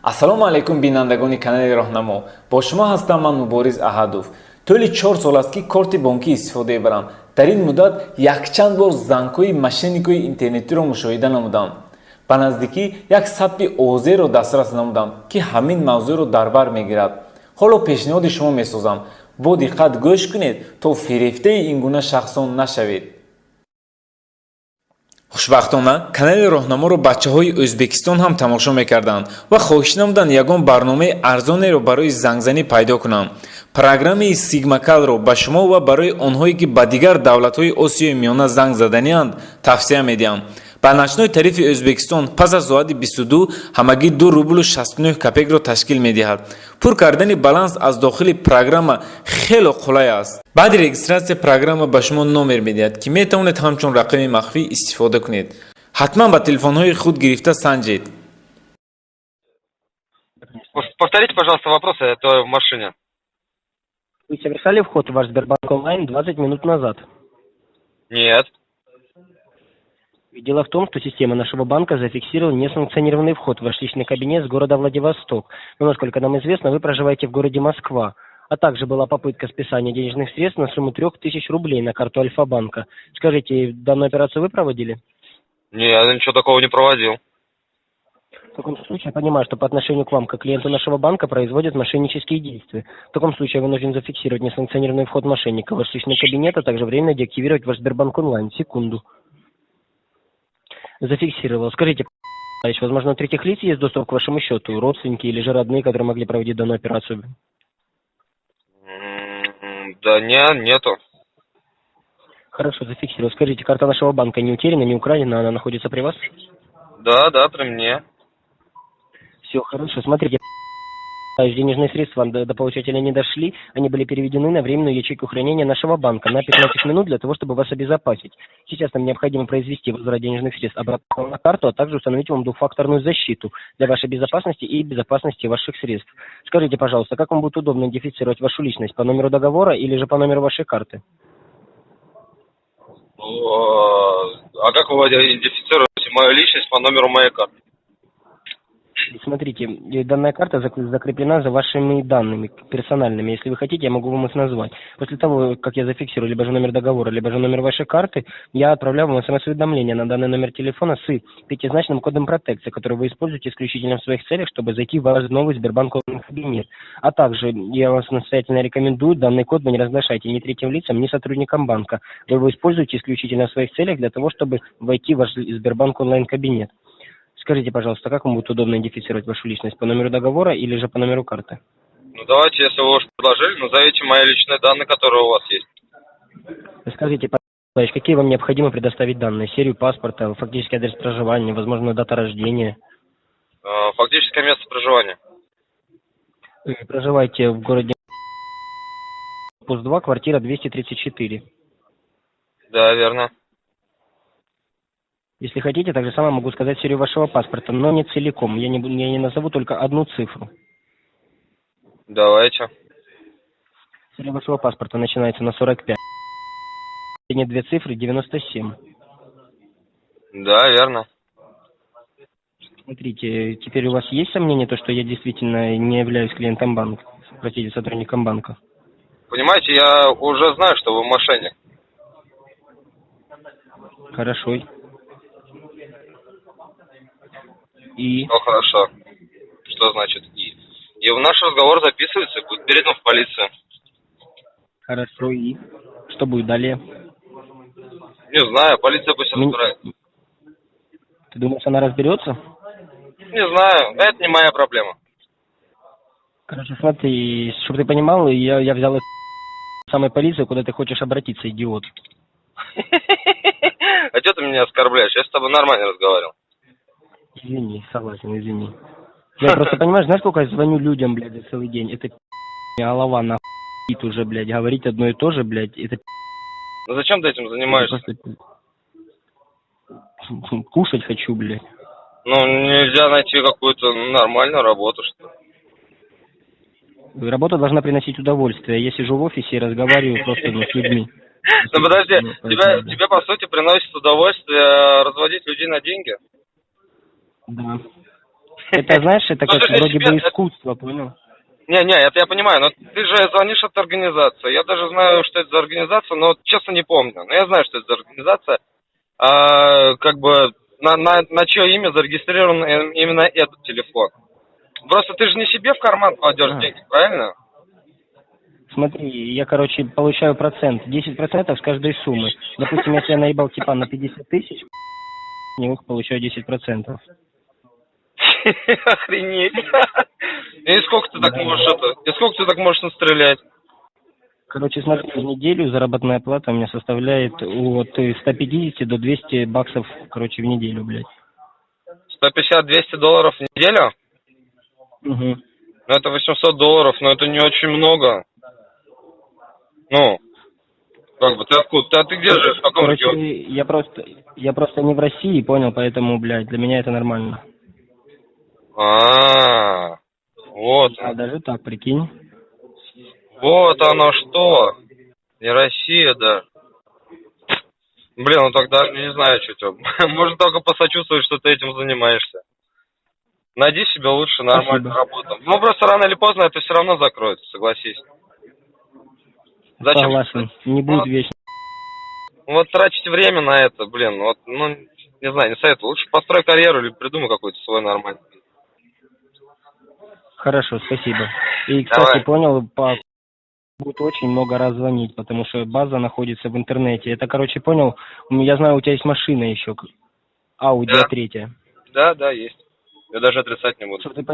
ассалому алайкум бинандагони канали роҳнамо. Бо шумо ҳастам ман Мубориз Аҳадов. Толи 4 сол аст ки корти бонкӣ истифода мебарам. Дар ин муддат якчанд бор занкҳои мошенникои интернетиро мушоҳида намудам. ба наздикӣ як сабти озерро дастрас намудам ки ҳамин мавзӯъро дар бар мегирад. ҳоло пешниҳоди шумо месозам. бо диққат гӯш кунед то фирефтаи ин гуна шахсон нашавед. хушбахтона канали роҳнаморо бачаҳои Ӯзбекистон ҳам тамошо мекарданд ва хоҳиш намуданд ягон барномаи арзонеро барои зангзанӣ пайдо кунам. Программаи Sigma-Calро ба шумо ва барои онҳое ки ба дигар давлатҳои Осиёи Миёна занг заданианд тавсия медиҳам. ба начнои тарифи Ӯзбекистон пас аз соати 22 ҳамагӣ 2 рублу 69 копекро ташкил медиҳад. пур кардани баланс аз дохили программа хело қулай аст. баъди регистратсия программа ба шумо номер медиҳад ки метавонед ҳамчун рақами махфӣ истифода кунед. ҳатман ба телефонҳои худ гирифта санҷед. Повторите, пожалуйста, вопрос, это в машине. Вы совершали вход в ваш Сбербанк онлайн 20 минут назад? Нет. Дело в том, что система нашего банка зафиксировала несанкционированный вход в ваш личный кабинет с города Владивосток. Но, насколько нам известно, вы проживаете в городе Москва. А также была попытка списания денежных средств на сумму 3000 рублей на карту Альфа-банка. Скажите, данную операцию вы проводили? Нет, я ничего такого не проводил. В таком случае я понимаю, что по отношению к вам, как клиенту нашего банка, производят мошеннические действия. В таком случае я вынужден зафиксировать несанкционированный вход мошенника в ваш личный кабинет, а также временно деактивировать ваш Сбербанк онлайн. Секунду. Зафиксировал. Скажите, возможно, у третьих лиц есть доступ к вашему счету, родственники или же родные, которые могли проводить данную операцию? Да нету. Хорошо, зафиксировал. Скажите, карта нашего банка не утеряна, не украдена, она находится при вас? Да, при мне. Все, хорошо. Смотрите, денежные средства до получателя не дошли, они были переведены на временную ячейку хранения нашего банка на 15 минут для того, чтобы вас обезопасить. Сейчас нам необходимо произвести возврат денежных средств обратно на карту, а также установить вам двухфакторную защиту для вашей безопасности и безопасности ваших средств. Скажите, пожалуйста, как вам будет удобно идентифицировать вашу личность, по номеру договора или же по номеру вашей карты? А как вы идентифицируете мою личность по номеру моей карты? Смотрите, данная карта закреплена за вашими данными персональными. Если вы хотите, я могу вам их назвать. После того, как я зафиксирую либо же номер договора, либо же номер вашей карты, я отправляю вам смс-уведомление на данный номер телефона с пятизначным кодом протекции, который вы используете исключительно в своих целях, чтобы зайти в ваш новый Сбербанк кабинет. А также я вас настоятельно рекомендую, данный код вы не разглашайте ни третьим лицам, ни сотрудникам банка. Вы его используете исключительно в своих целях для того, чтобы войти в ваш Сбербанк онлайн кабинет. Скажите, пожалуйста, как вам будет удобно идентифицировать вашу личность, по номеру договора или же по номеру карты? Ну давайте, если вы уже предложили, назовите мои личные данные, которые у вас есть. Скажите, пожалуйста, какие вам необходимо предоставить данные? Серию паспорта, фактический адрес проживания, возможно, дата рождения? Фактическое место проживания. Вы проживаете в городе Пуст 2, квартира 234. Да, верно. Если хотите, так же самое могу сказать серию вашего паспорта, но не целиком. Я не назову только одну цифру. Давайте. Серия вашего паспорта начинается на 45. Последние две цифры 97. Да, верно. Смотрите, теперь у вас есть сомнение, то, что я действительно не являюсь клиентом банка, простите, сотрудником банка? Понимаете, я уже знаю, что вы мошенник. Хорошо. И? Ну, хорошо. Что значит и? И наш разговор записывается, будет передан в полицию. Хорошо, и? Что будет далее? Не знаю, полиция пусть разбирает. Ты думаешь, она разберется? Не знаю, это не моя проблема. Короче, смотри, чтобы ты понимал, я взял самой полицию, куда ты хочешь обратиться, идиот. А что ты меня оскорбляешь? Я с тобой нормально разговаривал. Извини, согласен, извини. Я просто, понимаешь, знаешь, сколько я звоню людям, блядь, за целый день? Это голова нахуй уже, блядь, говорить одно и то же, блядь, это Ну зачем ты этим занимаешься? просто... Кушать хочу, блядь. Ну, нельзя найти какую-то нормальную работу, что ли? Работа должна приносить удовольствие. Я сижу в офисе и разговариваю просто с людьми. Ну подожди, тебе по сути приносит удовольствие разводить людей на деньги? Да. Это, знаешь, это Ну, как ты же вроде себе- бы искусство, понял? Не, это я понимаю, но ты же звонишь от организации. Я даже знаю, что это за организация, но вот честно не помню. Но я знаю, что это за организация. Как бы на чье имя зарегистрирован именно этот телефон. Просто ты же не себе в карман кладешь А. деньги, правильно? Смотри, я, короче, получаю процент, 10% с каждой суммы. Допустим, если я наебал типа на 50 тысяч, с него получаю 10%. Охренеть. И сколько ты так можешь и сколько ты так можешь настрелять? Короче, смотри, в неделю заработная плата у меня составляет от 150 до 200 баксов, короче, в неделю, блядь. 150-200 долларов в неделю? Угу. Ну, это $800, но это не очень много. Ну, как бы, ты откуда? Ты где живешь? В каком Короче, регионе? я просто не в России, понял, поэтому, блядь, для меня это нормально. Вот А оно. даже так, прикинь. Вот оно что. Не Россия, да. Блин, ну тогда не знаю, что тебе. Можно только посочувствовать, что ты этим занимаешься. Найди себе лучше нормальную Спасибо. работу. Ну, просто рано или поздно это все равно закроется, согласись. Зачем? Согласен, не Ну, будет вечно. вот тратить время на это, блин, вот, ну, не знаю, не советую. Лучше построй карьеру или придумай какой-то свой нормальный. Хорошо, спасибо. И, кстати, Давай. понял, будут очень много раз звонить, потому что база находится в интернете. Это, короче, понял, я знаю, у тебя есть машина еще, Audi Да. A3. Да, есть. Я даже отрицать не буду. Чтобы ты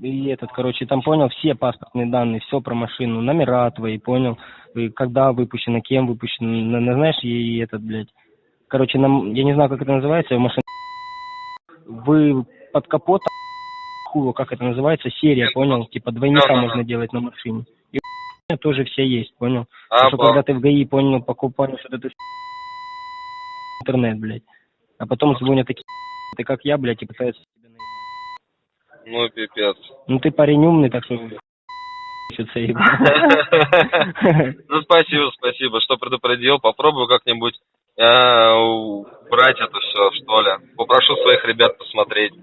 и этот, короче, там понял все паспортные данные, все про машину, номера твои, понял, и когда выпущено, кем выпущено, знаешь, и этот, блядь. Короче, я не знаю, как это называется, машина. Вы под капотом, хуй, как это называется, серия, понял, типа двойника Да. можно делать на машине. И тоже все есть, понял. Потому что когда ты в ГАИ, понял, покупаешь вот это интернет, блядь, а потом звонят такие, ты как я, блядь, и пытаются тебя наебать. Ну, пипец. Ну ты парень умный, так что Ну, спасибо, что предупредил. Попробую как-нибудь убрать это все, что ли. Попрошу своих ребят посмотреть.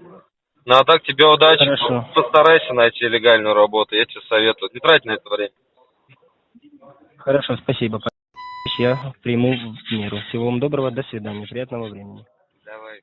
Ну, а так тебе удачи. Хорошо. Постарайся найти легальную работу. Я тебе советую. Не трать на это время. Хорошо, спасибо. Я приму в меру. Всего вам доброго, до свидания, приятного времени. Давай.